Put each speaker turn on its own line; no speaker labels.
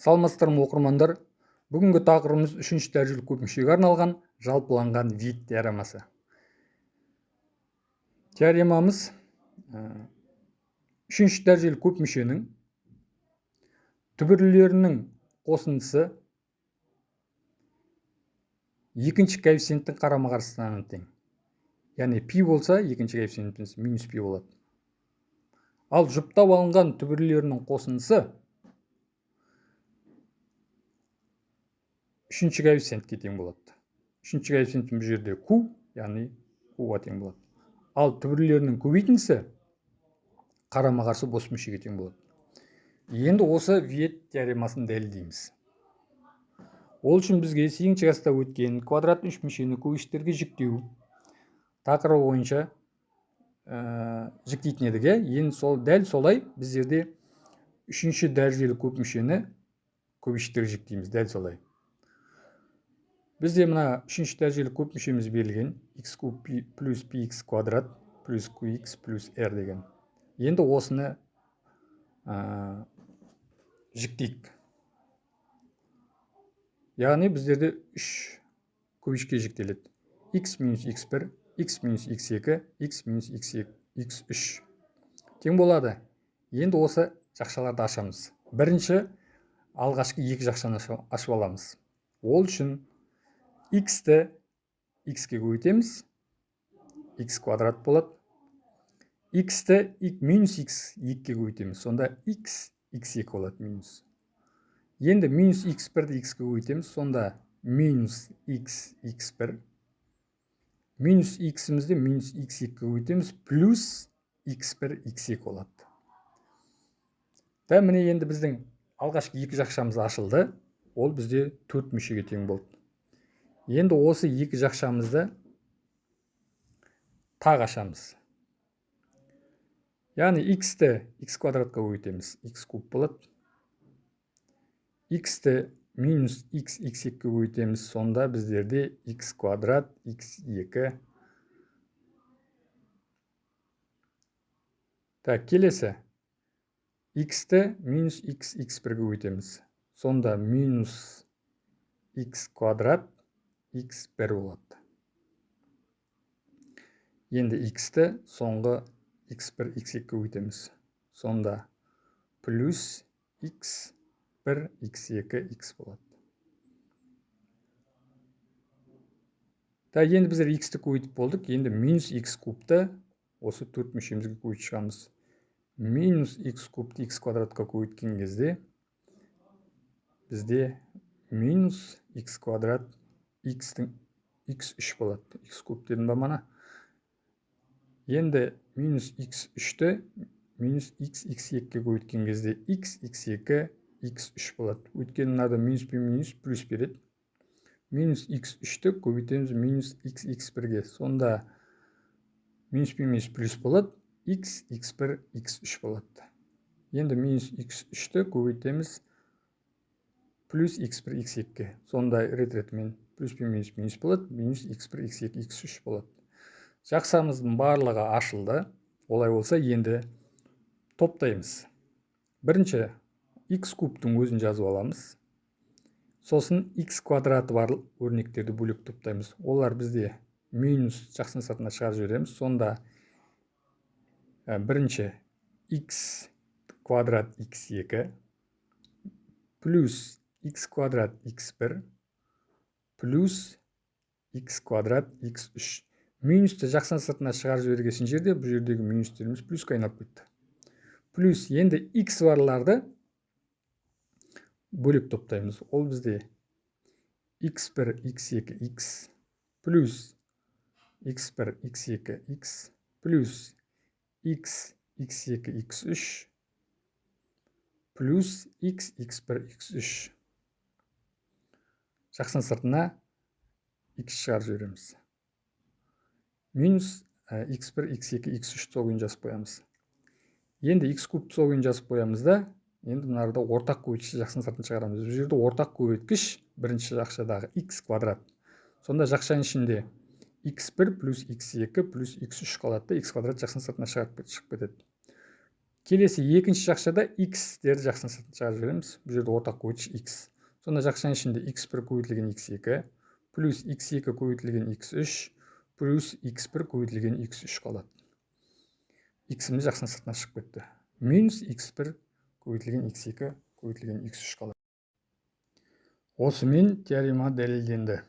Саламатсыздар ма оқырмандар? Бүгінгі тақырыбымыз 3-ші дәрежелі көпмүшеге арналған жалпыланған вид теоремасы. Теоремамыз 3-ші дәрежелі көпмүшенің түбірлерінің қосындысы екінші коэффициенттің қарама-қарсысына тең. Яғни пи болса, екінші коэффициентіміз минус пи болады. Ал жұптап алынған түбірлерінің қосындысы үшінші коэффициентке тең болады. Үшінші коэффициентім бұл жерде q, яғни q-ға тең болады. Ал түбірлерінің көбейтіндісі қарама-қарсы бос мүшеге тең болады. Енді осы вид теоремасын дәлелдейміз. Ол үшін бізге 8-ші класста өткен квадрат үш мүшені көгіштерге жүктеу тақырыбы бойынша жүктейтін едік. Енді дәл солай біздерде 3-ші дәрежелі көпмүшені көгіштерге жүктейміз. Дәл солай. Бізде мына 3-ші дәрежелі көпмүшеміз берілген x куб плюс px квадрат плюс qx плюс r деген. Енді осыны жүктейік. Яғни біздерде 3 көбішке жүктеледі. x минус x1, x минус x2, x минус x3 тең болады. Енді осы жақшаларды ашамыз. Бірінші алғашқы екі жақшаны ашып аламыз. Ол үшін x-ті x-ке көбейтеміз, x квадрат болады. x-ті минус x2-ке көбейтеміз, сонда x x2 болады минус. Енді минус x1-ді x-ке көбейтеміз, сонда минус x x1. Минус x-імізді минус x2-ке көбейтеміз, плюс x1 x2 болады. Міне енді біздің алғашқы екі жақшамыз ашылды. Ол бізде 4 мүшеге тең болды. Енді осы екі жақшамызды тағы ашамыз. Яғни x-ті x квадратқа көбейтеміз, x куб болады. x-ті минус x x2-ке көбейтеміз, сонда біздерде x квадрат x2. Келесі. x-ті минус x x1-ге көбейтеміз, сонда минус x квадрат x1 болады. Енді x-ті соңғы x1 x2-ге көбейтеміз, сонда плюс x1 x2 x болады. Енді біздер x-ті көбейтіп болдық. Енді минус x кубты осы 4 мүшемізге көбейтіп шығамыз. Минус x кубты x квадратқа көбейткен кезде бізде минус x квадрат x-тің x3 болады. x куб дедім ба мана. Енді минус x3-ті минус x x2-ге көбейткен кезде x x2 x3 болады. Өйткені мынада минус пен минус плюс береді. Минус x3-ті көбейтеміз минус x x1-ге. Сонда минус пен минус плюс болады. x x1 x3 болады. Енді минус x3-ті көбейтеміз плюс x1 x2-ге. Сонда рет-ретімен плюс пен минус болады. Минус x1 x2 x3 болады. Жақсамыздың барлығы ашылды. Олай болса енді топтаймыз. Бірінші x кубтың өзін жазып аламыз. Сосын x квадраты бар өрнектерді бөлек топтаймыз. Олар бізде минус жақсын сыртына шығарып жібереміз. Сонда бірінші x квадрат x2 плюс x квадрат x1 плюс x квадрат x3. Минусты жақсын сыртына шығарып жібергесін жерде бұл жердегі минустеріміз плюсқа айналып кетті. Плюс енді x барларды бөлек топтаймыз. Ол бізде x1 x2 x плюс x1 x2 x плюс x x2 x3 плюс x x1 x3. Жақсын сыртына x шығарып жібереміз. Минус x1 x2 x3 соғын жазып қоямыз. Енді x куб соғын жазып қоямыз да, енді мынарда ортақ көбейткіш жақсын сыртын шығарамыз. Бұл жерде ортақ көбейткіш бірінші жақшадағы x квадрат. Сонда жақшаның ішінде x1 плюс x2 плюс x3 қалады да, x квадрат жақсын сыртына шығып кетеді. Келесі екінші жақшада x-терді жақсының сыртына шығарып жібереміз. Бұл жерде ортақ көйткіш x. Сонда жақшаның ішінде x1 көбейтілген x2 плюс x2 көбейтілген x3 плюс x1 көбейтілген x3 қалады. X-іміз жақсының сыртына шығып кетті. Минус x1 көбейтілген x2 көбейтілген x3 қалады. Осымен теорема дәлелденді.